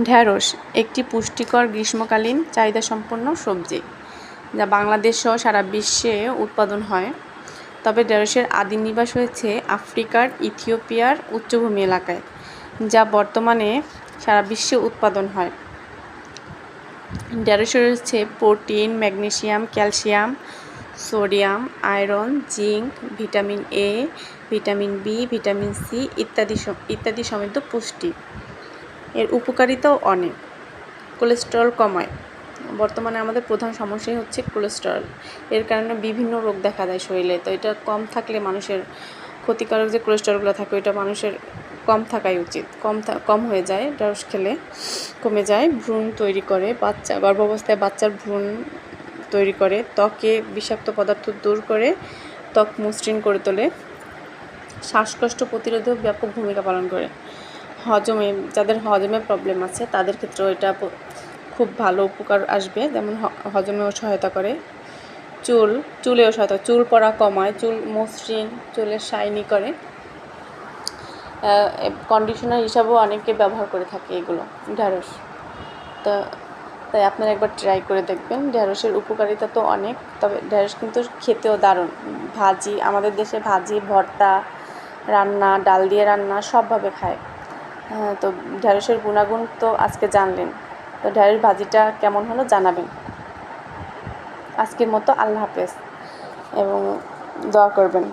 ঢ্যাঁড়স একটি পুষ্টিকর গ্রীষ্মকালীন চাহিদাসম্পন্ন সবজি যা বাংলাদেশ সহ সারা বিশ্বে উৎপাদন হয়। তবে ঢ্যাঁড়সের আদি নিবাস হয়েছে আফ্রিকার ইথিওপিয়ার উচ্চভূমি এলাকায়, যা বর্তমানে সারা বিশ্বে উৎপাদন হয়। ঢ্যাঁড়সে রয়েছে protein, magnesium, calcium, sodium, iron, zinc, vitamin A, vitamin B, vitamin C ইত্যাদি সমৃদ্ধ পুষ্টি। এর উপকারিতাও অনেক। কোলেস্টেরল কমায়। বর্তমানে আমাদের প্রধান সমস্যাই হচ্ছে কোলেস্টেরল। এর কারণে বিভিন্ন রোগ দেখা দেয় শরীরে। তো এটা কম থাকলে মানুষের ক্ষতিকারক যে কোলেস্টেরলগুলো থাকে ওইটা মানুষের কম থাকাই উচিত। কম হয়ে যায়, ঢ্যাঁড়স খেলে কমে যায়। ভ্রূণ তৈরি করে, গর্ভাবস্থায় বাচ্চার ভ্রূণ তৈরি করে, ত্বকে বিষাক্ত পদার্থ দূর করে, ত্বক মসৃণ করে তোলে, শ্বাসকষ্ট প্রতিরোধেও ব্যাপক ভূমিকা পালন করে। যাদের হজমে প্রবলেম আছে তাদের ক্ষেত্রেও এটা খুব ভালো উপকার আসবে, যেমন হজমেও সহায়তা করে, চুলেও সহায়তা, চুল পড়া কমায়, চুল মসৃণ, চুলের শাইনি করে। কন্ডিশনার হিসাবেও অনেকে ব্যবহার করে থাকে এগুলো ঢ্যাঁড়স। তাই আপনারা একবার ট্রাই করে দেখবেন। ঢ্যাঁড়সের উপকারিতা তো অনেক, তবে ঢ্যাঁড়স কিন্তু খেতেও দারুণ। ভাজি, আমাদের দেশে ভাজি, ভর্তা, রান্না, ডাল দিয়ে রান্না সবভাবে খায়। তো ঢ্যাঁড়সের গুণাগুণ তো আজকে জানলেন। তো ঢ্যাঁড়স ভাজিটা কেমন হলো জানাবেন। আজকের মতো আল্লাহ হাফেজ এবং দোয়া করবেন।